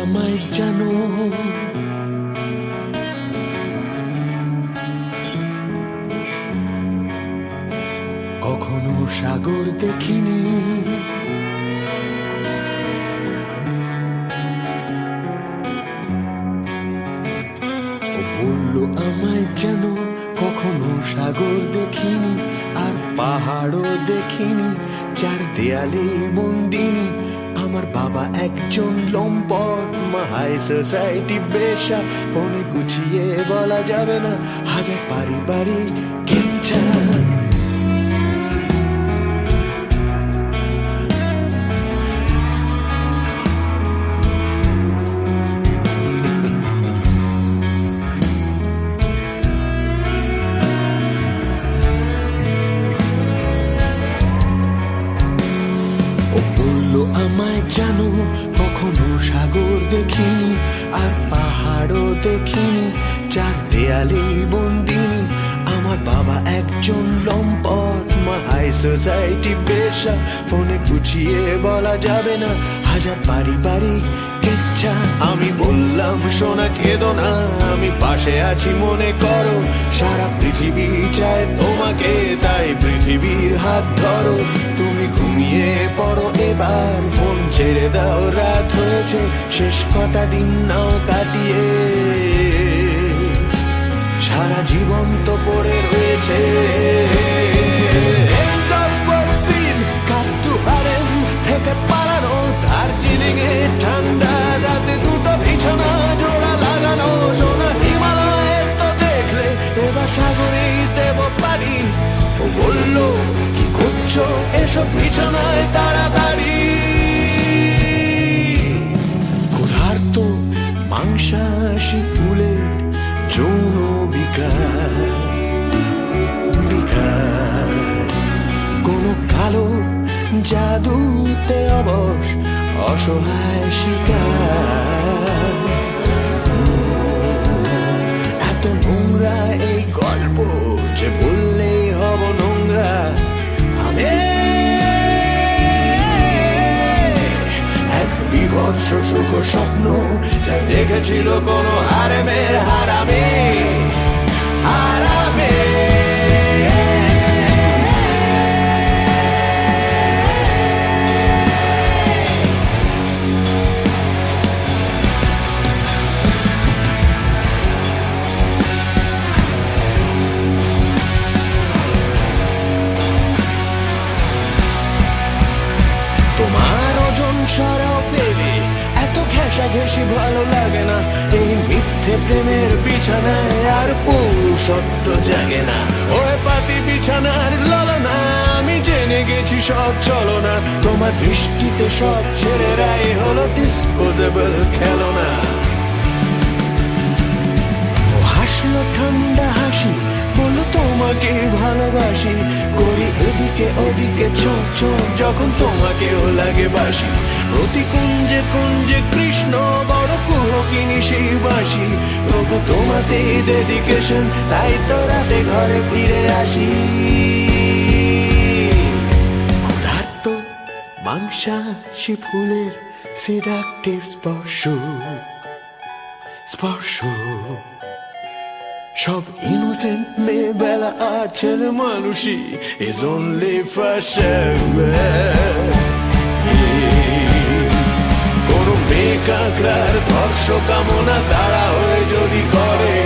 আমায় জানো, কখনো সাগর দেখিনি, ও বলল আমায় জানো, কখনো সাগর দেখিনি, আর পাহাড়ও দেখিনি, চার দেয়ালে বন্দিনী। আমার বাবা একজন লম্পট, মা হাই সোসাইটি বেশা, ফোনে গুছিয়ে বলা যাবে না, হাজার পারিবারিক কেচ্ছা। আমায় জানো, কখনো সাগর দেখিনি, আর পাহাড়ও দেখিনি, চার দেয়ালে বন্দিনী। আমার বাবা একজন লম্পট, মা হাই সোসাইটি বেশা, ফোনে গুছিয়ে বলা যাবে না, হাজার পারিবারিক কেচ্ছা। আমি বললাম সোনা কেঁদো না, আমি পাশে আছি মনে করো, সারা পৃথিবী চায় তোমাকে, তাই পৃথিবীর হাত ধরো। তুমি ঘুমিয়ে পড়ো এবার, ফোন ছেড়ে দাও, রাত হয়েছে, শেষ কটা দিন নাও কাটিয়ে, সারা জীবন তো পড়ে রয়েছে। থেকে পালানো দার্জিলিং এ ঠান্ডা রাতে, দুটো বিছানা জোড়া লাগানো, সোনা হিমালয়ে তো দেখলে, এবার সাগরেই দেব পারি। ও বললো কি করছো এসব বিছানায় তাড়াতাড়ি, ক্ষুধার্ত মাংসাশী ফুলের যৌন বিকার, কোন কালো জাদুতে অবশ অসহায় শিকার। এত নোংরা এই গল্প যে বললেই হব নোংরা। আমি এক বিভৎস সুখ স্বপ্ন যা দেখেছিল কোন হারেমের হারামে, হারামে। তোমার ওজন সরাও পেলে এত ঘেঁষা ঘেঁষি ভালো লাগে না, এই মিথ্যে প্রেমের বিছানায় আর পুরুষত্ব জাগে না। ওই পাতি বিছানার ললনা, আমি জেনে গেছি সব চলো না, তোমার দৃষ্টিতে সব ছেলেরাই হলো ডিসপোজেবল খেলনা। ও হাসলো ঠান্ডা হাসি, বললো তোমাকে ভালোবাসি, করি এদিকে ওদিকে ছোঁক ছোঁক, যখন তোমাকেও লাগে বাসি। প্রতি কুঞ্জে কুঞ্জে কৃষ্ণ বড় কুহকিনী সেই বাসি, তবু তোমাতেই ডেডিকেশন, তাই তো রাতে ঘরে ফিরে আসি। ক্ষুধার্ত মাংসাশী ফুলের সিডাকটিভ স্পর্শ, স্পর্শ। সব ইনোসেন্ট মেয়েবেলা আর ছেলে মানুষই is only for show। কোন মেয়ে কাঁকড়ার ধর্ষ কামনা তারা হয়ে যদি করে,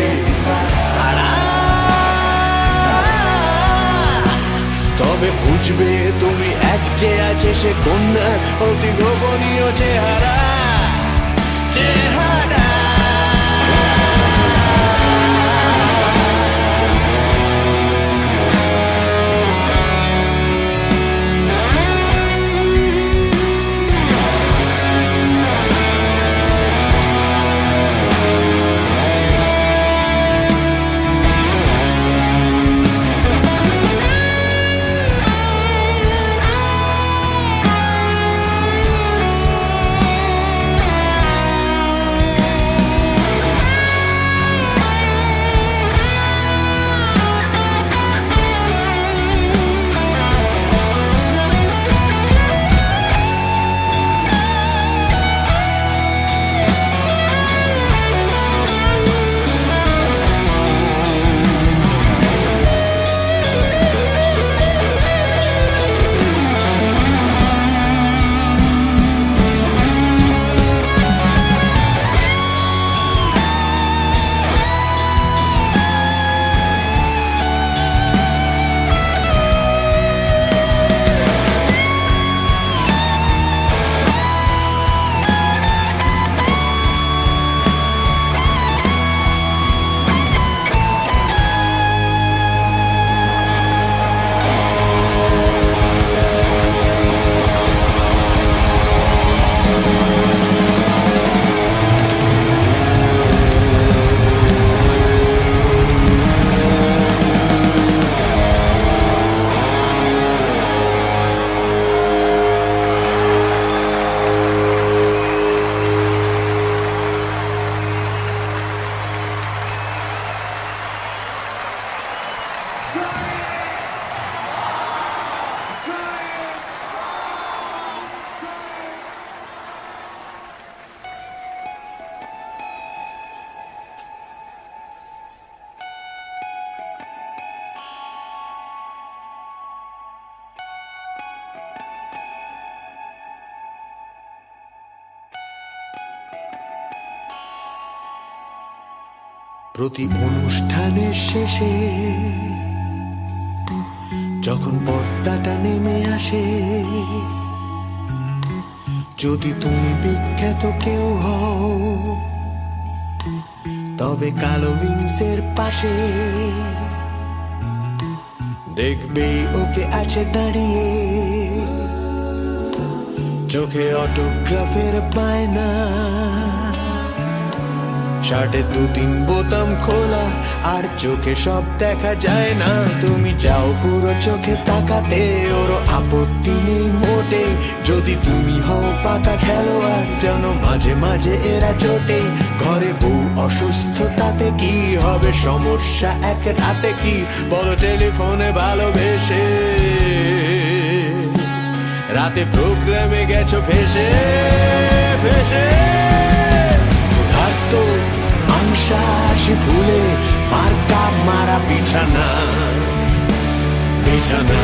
তবে বুঝবে তুমি এক যে আছে সে কন্যার অতি গোপনীয় চেহারা, চেহারা। প্রতি অনুষ্ঠানের শেষে যখন পর্দাটা নেমে আসে, যদি তুমি বিখ্যাত কেউ হও, তবে কালো উইংসের পাশে দেখবে ওকে আছে দাঁড়িয়ে, চোখে অটোগ্রাফের বায়না, শার্টে 2-3 বোতাম খোলা, আর চোখে সব দেখা যায় না। তুমি যাও পুরো চোখে তাকাতে, ওর আপত্তি নেই মোটে, যদি তুমি হও পাকা খেলোয়াড়, যেন মাঝে মাঝে এরা চোটে। ঘরে বউ অসুস্থ, তাতে কি হবে সমস্যা এক রাতে, কি বলো টেলিফোনে ভালোবেসে রাতে প্রোগ্রামে গেছো ভেসে ভেসে। ক্ষুধার্ত মাংসাশী ভুলে মার্কা মারা বিছানা বিছানা,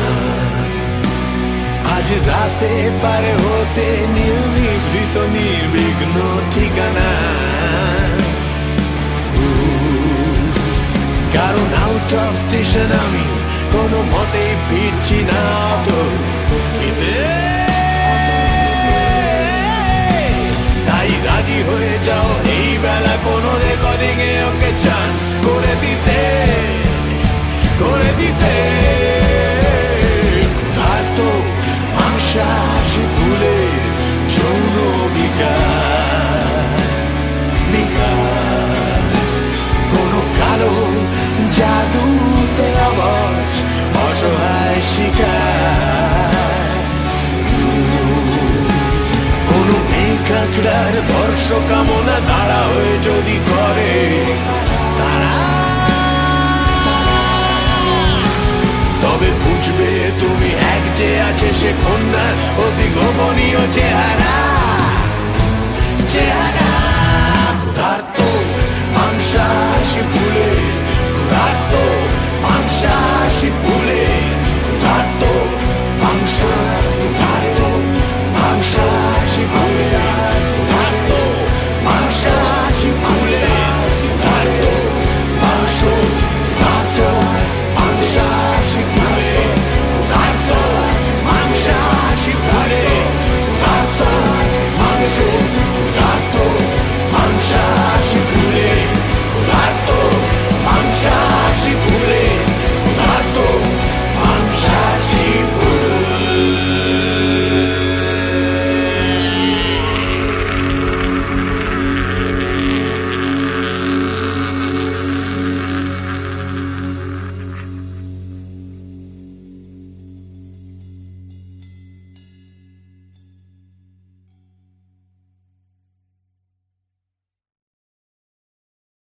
আজ রাতে পারে হতে নির্বিঘ্নিত নির্বিঘ্ন ঠিকানা। কারণ আউট অফ স্টেশন আমি কোনো মতেই ফিরছি না তোর ইতে, তাই রাজি হয়ে যাও এই বেলা কোনো রেকর্ডিং এ ওকে চান্স করে দিতে করে দিতে। ক্ষুধার্ত মাংসাশী ভুলে যৌন বিকার, কোনো কালো জাদুতে অবশ অসহায় শিকার, কোনো মেঘাকড়ার ধর্ষ কামনা দাঁড়া হয়ে যদি করে তারা, তবে বুঝবে তুমি এক যে আছে সে কন্যার অতি গোপনীয় চেহারা।